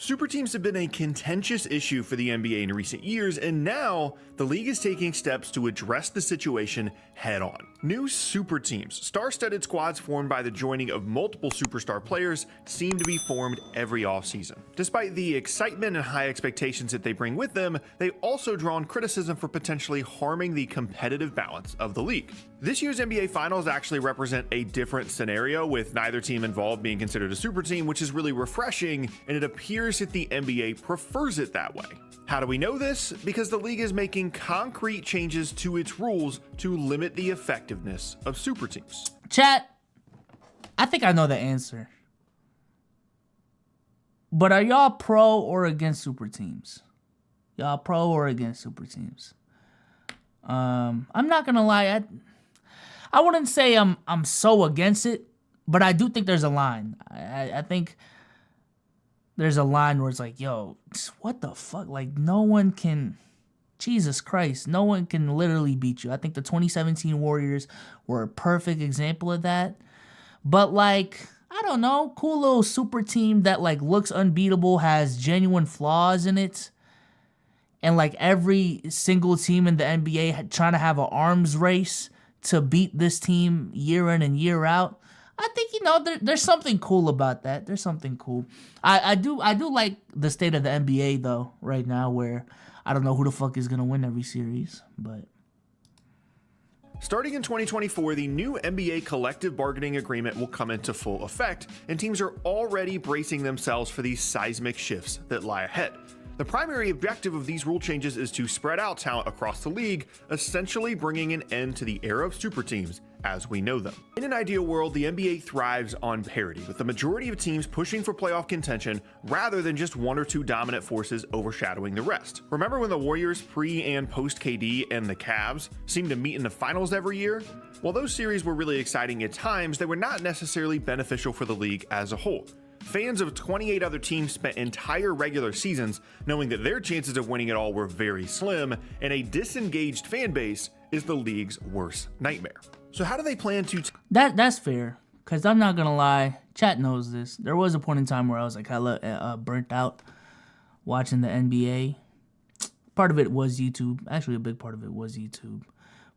Super teams have been a contentious issue for the NBA in recent years, and now the league is taking steps to address the situation head on. New super teams, star-studded squads formed by the joining of multiple superstar players, seem to be formed every offseason. Despite the excitement and high expectations that they bring with them, they also draw on criticism for potentially harming the competitive balance of the league. This year's NBA Finals actually represent a different scenario, with neither team involved being considered a super team, which is really refreshing, and it appears that the NBA prefers it that way. How do we know this? Because the league is making concrete changes to its rules to limit the effectiveness of super teams. Chat, I think I know the answer. But are y'all pro or against super teams? Y'all pro or against super teams? I'm not gonna lie, I wouldn't say I'm so against it, but I do think there's a line. I think there's a line where it's like, yo, what the fuck? Like, no one can, Jesus Christ, no one can literally beat you. I think the 2017 Warriors were a perfect example of that. But, like, I don't know, cool little super team that, like, looks unbeatable, has genuine flaws in it. And, like, every single team in the NBA trying to have an arms race to beat this team year in and year out. I think, you know, there's something cool about that. There's something cool. I do like the state of the NBA, though, right now, where I don't know who the fuck is going to win every series, but... Starting in 2024, the new NBA collective bargaining agreement will come into full effect, and teams are already bracing themselves for these seismic shifts that lie ahead. The primary objective of these rule changes is to spread out talent across the league, essentially bringing an end to the era of super teams as we know them. In an ideal world, the NBA thrives on parity, with the majority of teams pushing for playoff contention rather than just one or two dominant forces overshadowing the rest. Remember when the Warriors pre and post KD and the Cavs seemed to meet in the finals every year? While those series were really exciting at times, they were not necessarily beneficial for the league as a whole. Fans of 28 other teams spent entire regular seasons knowing that their chances of winning it all were very slim, and a disengaged fan base is the league's worst nightmare. So how do they plan to... That's fair, because I'm not going to lie, chat knows this. There was a point in time where I was like hella burnt out watching the NBA. Part of it was YouTube. Actually, a big part of it was YouTube.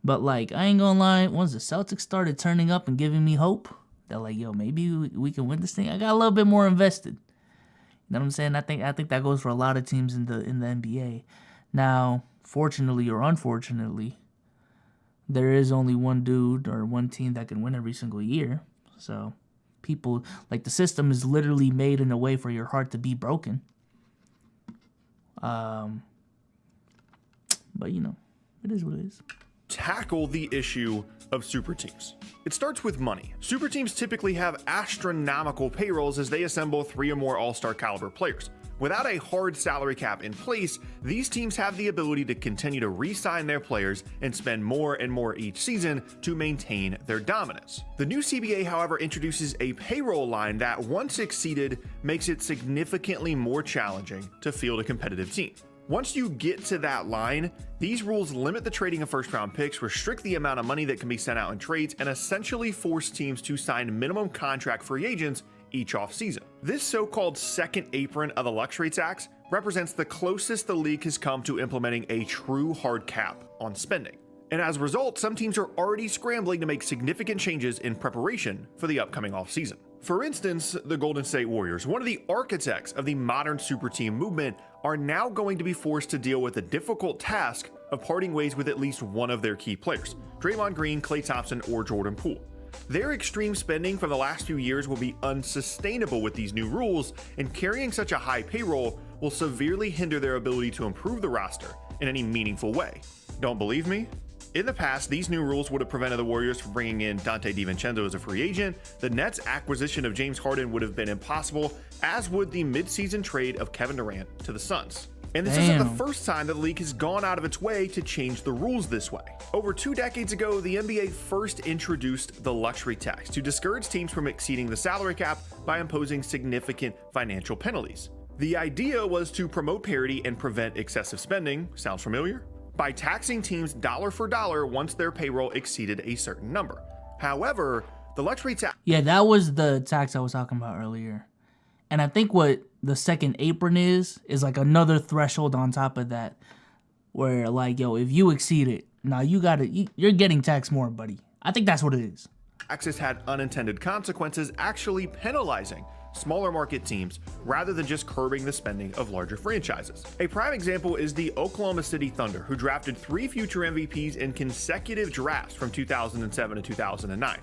But, like, I ain't going to lie, once the Celtics started turning up and giving me hope, they're like, yo, maybe we can win this thing. I got a little bit more invested. You know what I'm saying? I think that goes for a lot of teams in the NBA. Now, fortunately or unfortunately, there is only one dude or one team that can win every single year. So people, like, the system is literally made in a way for your heart to be broken. But, you know, it is what it is. Tackle the issue of super teams. It starts with money. Super teams typically have astronomical payrolls as they assemble 3 or more all-star caliber players. Without a hard salary cap in place, these teams have the ability to continue to re-sign their players and spend more and more each season to maintain their dominance. The new CBA, however, introduces a payroll line that, once exceeded, makes it significantly more challenging to field a competitive team. Once you get to that line, these rules limit the trading of first-round picks, restrict the amount of money that can be sent out in trades, and essentially force teams to sign minimum contract free agents each offseason. This so-called second apron of the luxury tax represents the closest the league has come to implementing a true hard cap on spending. And as a result, some teams are already scrambling to make significant changes in preparation for the upcoming offseason. For instance, the Golden State Warriors, one of the architects of the modern super team movement, are now going to be forced to deal with the difficult task of parting ways with at least one of their key players, Draymond Green, Klay Thompson, or Jordan Poole. Their extreme spending from the last few years will be unsustainable with these new rules, and carrying such a high payroll will severely hinder their ability to improve the roster in any meaningful way. Don't believe me? In the past, these new rules would have prevented the Warriors from bringing in Dante DiVincenzo as a free agent. The Nets' acquisition of James Harden would have been impossible, as would the midseason trade of Kevin Durant to the Suns. And this isn't the first time that the league has gone out of its way to change the rules this way. Over 2 decades ago, the NBA first introduced the luxury tax to discourage teams from exceeding the salary cap by imposing significant financial penalties. The idea was to promote parity and prevent excessive spending. Sounds familiar? By taxing teams dollar for dollar once their payroll exceeded a certain number. However, the luxury tax... Yeah, that was the tax I was talking about earlier. And I think what the second apron is like another threshold on top of that, where like, yo, if you exceed it, now you're getting taxed more, buddy. I think that's what it is. Taxes had unintended consequences, actually penalizing smaller market teams rather than just curbing the spending of larger franchises. A prime example is the Oklahoma City Thunder, who drafted 3 future MVPs in consecutive drafts from 2007 to 2009.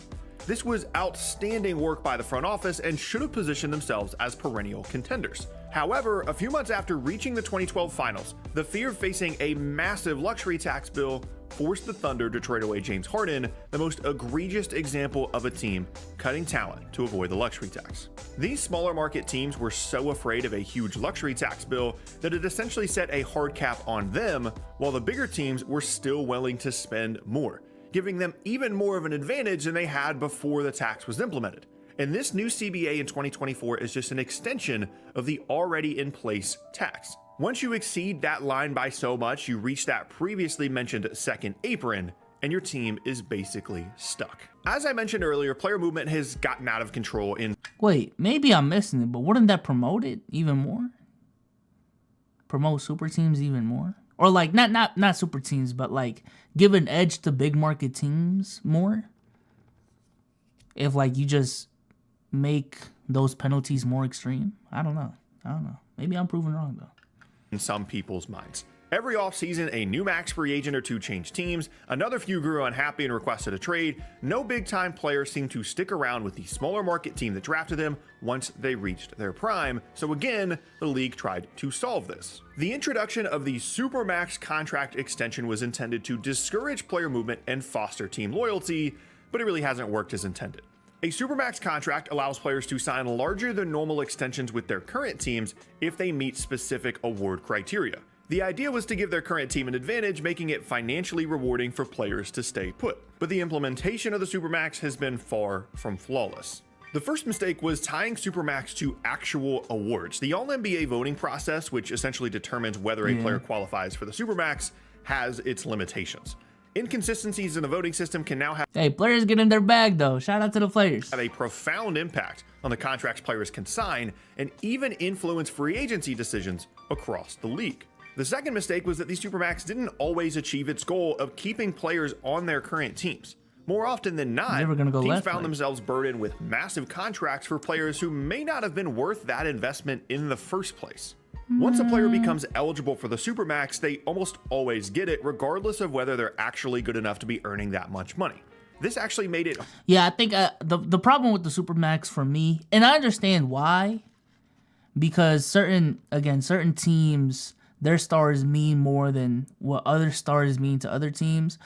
This was outstanding work by the front office and should have positioned themselves as perennial contenders. However, a few months after reaching the 2012 finals, the fear of facing a massive luxury tax bill forced the Thunder to trade away James Harden, the most egregious example of a team cutting talent to avoid the luxury tax. These smaller market teams were so afraid of a huge luxury tax bill that it essentially set a hard cap on them, while the bigger teams were still willing to spend more, giving them even more of an advantage than they had before the tax was implemented. And this new CBA in 2024 is just an extension of the already in place tax. Once you exceed that line by so much, you reach that previously mentioned second apron, and your team is basically stuck. As I mentioned earlier, player movement has gotten out of control in... Wait, maybe I'm missing it, but wouldn't that promote it even more? Promote super teams even more? Or like, not super teams, but like give an edge to big market teams more? If like you just make those penalties more extreme? I don't know. Maybe I'm proven wrong though. In some people's minds. Every offseason, a new max free agent or two changed teams, another few grew unhappy and requested a trade. No big-time players seemed to stick around with the smaller market team that drafted them once they reached their prime, so again, the league tried to solve this. The introduction of the Supermax contract extension was intended to discourage player movement and foster team loyalty, but it really hasn't worked as intended. A Supermax contract allows players to sign larger than normal extensions with their current teams if they meet specific award criteria. The idea was to give their current team an advantage, making it financially rewarding for players to stay put. But the implementation of the Supermax has been far from flawless. The first mistake was tying Supermax to actual awards. The All-NBA voting process, which essentially determines whether a player qualifies for the Supermax, has its limitations. Inconsistencies in the voting system can now have players get in their bag though. Shout out to the players. Have a profound impact on the contracts players can sign and even influence free agency decisions across the league. The second mistake was that the Supermax didn't always achieve its goal of keeping players on their current teams. More often than not, teams found themselves burdened with massive contracts for players who may not have been worth that investment in the first place. Once a player becomes eligible for the Supermax, they almost always get it, regardless of whether they're actually good enough to be earning that much money. This actually made it... Yeah, I think the problem with the Supermax for me, and I understand why, because certain teams, their stars mean more than what other stars mean to other teams.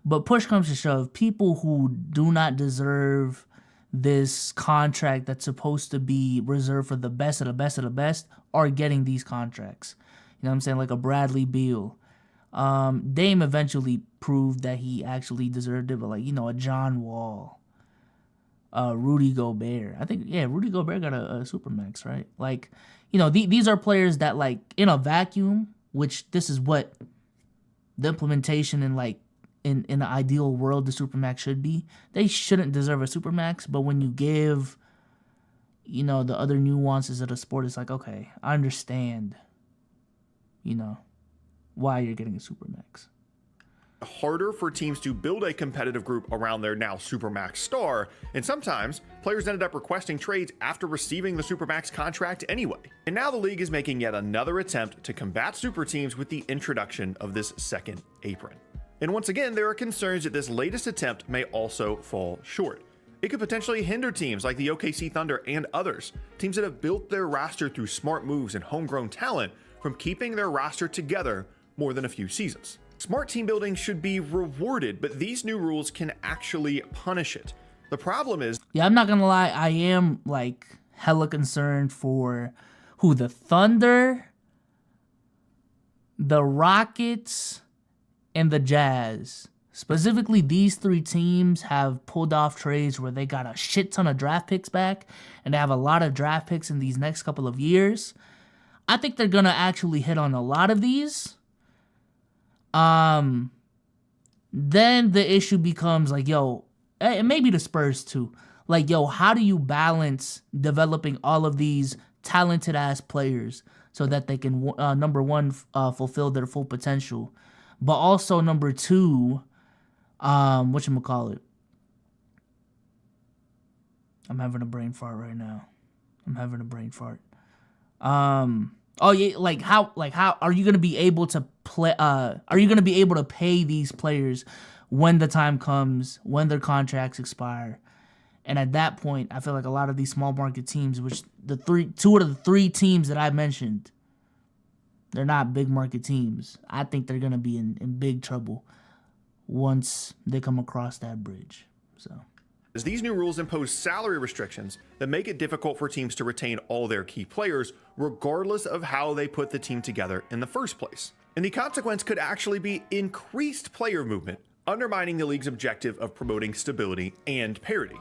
But push comes to shove, people who do not deserve this contract that's supposed to be reserved for the best of the best of the best are getting these contracts. You know what I'm saying? Like a Bradley Beal. Dame eventually proved that he actually deserved it, but like, you know, a John Wall, Rudy Gobert. I think, Rudy Gobert got a Supermax, right? Like, you know, these are players that like in a vacuum, which this is what the implementation and like in an ideal world the Supermax should be. They shouldn't deserve a Supermax, but when you give, you know, the other nuances of the sport, it's like, okay, I understand, you know, why you're getting a Supermax. Harder for teams to build a competitive group around their now Supermax star, and sometimes players ended up requesting trades after receiving the Supermax contract anyway. And now the league is making yet another attempt to combat super teams with the introduction of this second apron. And once again, there are concerns that this latest attempt may also fall short. It could potentially hinder teams like the OKC Thunder and others, teams that have built their roster through smart moves and homegrown talent, from keeping their roster together more than a few seasons. Smart team building should be rewarded, but these new rules can actually punish it. The problem is... Yeah, I'm not gonna lie, I am like hella concerned for who the Thunder, the Rockets, and the Jazz. Specifically, these three teams have pulled off trades where they got a shit ton of draft picks back, and they have a lot of draft picks in these next couple of years. I think they're gonna actually hit on a lot of these. Then the issue becomes like, yo, and maybe the Spurs too. Like, yo, how do you balance developing all of these talented ass players so that they can number one fulfill their full potential, but also number two, whatchamacallit? I'm having a brain fart right now. Oh yeah, like how are you gonna be able to play? Are you gonna be able to pay these players when the time comes, when their contracts expire? And at that point, I feel like a lot of these small market teams, which two out of the three teams that I mentioned, they're not big market teams. I think they're gonna be in big trouble once they come across that bridge. So. As these new rules impose salary restrictions that make it difficult for teams to retain all their key players, regardless of how they put the team together in the first place. And the consequence could actually be increased player movement, undermining the league's objective of promoting stability and parity.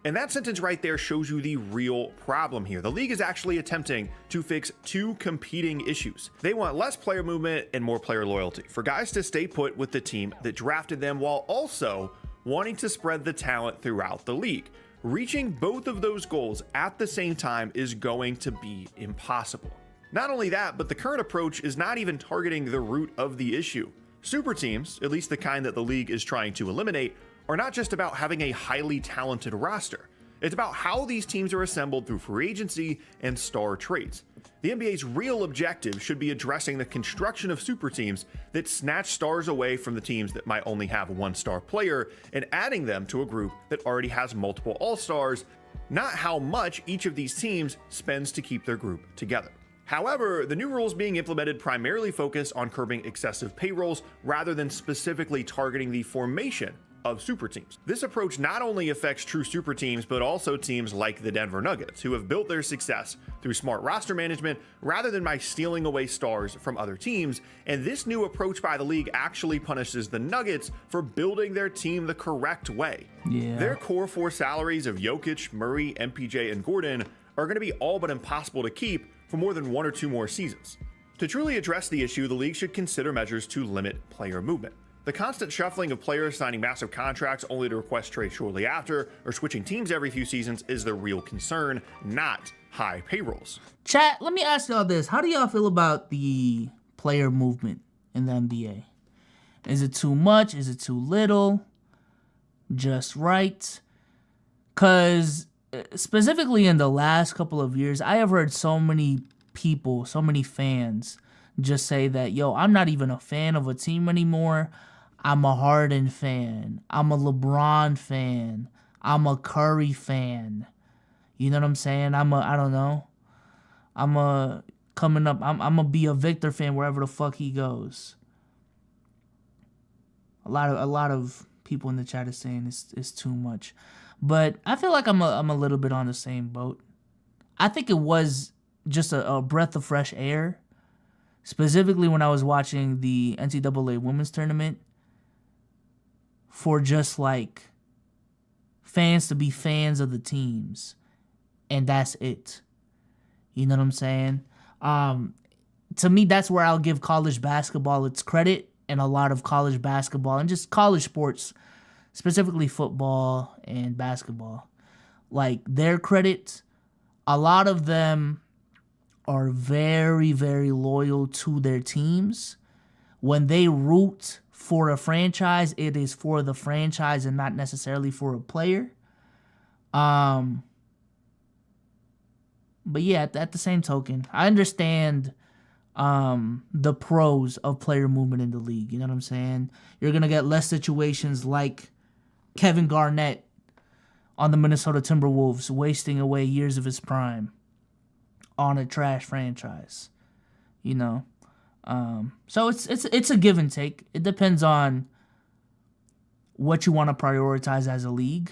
And that sentence right there shows you the real problem here. The league is actually attempting to fix two competing issues. They want less player movement and more player loyalty, for guys to stay put with the team that drafted them, while also wanting to spread the talent throughout the league. Reaching both of those goals at the same time is going to be impossible. Not only that, but the current approach is not even targeting the root of the issue. Super teams, at least the kind that the league is trying to eliminate, are not just about having a highly talented roster. It's about how these teams are assembled through free agency and star trades. The NBA's real objective should be addressing the construction of super teams that snatch stars away from the teams that might only have one star player and adding them to a group that already has multiple all-stars, not how much each of these teams spends to keep their group together. However, the new rules being implemented primarily focus on curbing excessive payrolls rather than specifically targeting the formation of super teams. This approach not only affects true super teams, but also teams like the Denver Nuggets, who have built their success through smart roster management rather than by stealing away stars from other teams. And this new approach by the league actually punishes the Nuggets for building their team the correct way. Yeah. Their core four salaries of Jokic, Murray, MPJ, and Gordon are going to be all but impossible to keep for more than 1 or 2 more seasons. To truly address the issue, the league should consider measures to limit player movement. The constant shuffling of players signing massive contracts only to request trade shortly after, or switching teams every few seasons, is the real concern, not high payrolls. Chat, let me ask y'all this. How do y'all feel about the player movement in the NBA? Is it too much? Is it too little? Just right? Because specifically in the last couple of years, I have heard so many people, so many fans just say that, yo, I'm not even a fan of a team anymore. I'm a Harden fan. I'm a LeBron fan. I'm a Curry fan. You know what I'm saying? I'm gonna be a Victor fan wherever the fuck he goes. A lot of people in the chat is saying it's too much. But I feel like I'm a little bit on the same boat. I think it was just a breath of fresh air, specifically when I was watching the NCAA women's tournament, for just like fans to be fans of the teams, and that's it. You know what I'm saying? To me, that's where I'll give college basketball its credit, and a lot of college basketball and just college sports, specifically football and basketball, like their credit. A lot of them are very, very loyal to their teams. When they root for a franchise, it is for the franchise and not necessarily for a player. But yeah, at the same token, I understand the pros of player movement in the league. You know what I'm saying? You're going to get less situations like Kevin Garnett on the Minnesota Timberwolves wasting away years of his prime on a trash franchise, you know. So it's a give and take. It depends on what you want to prioritize as a league.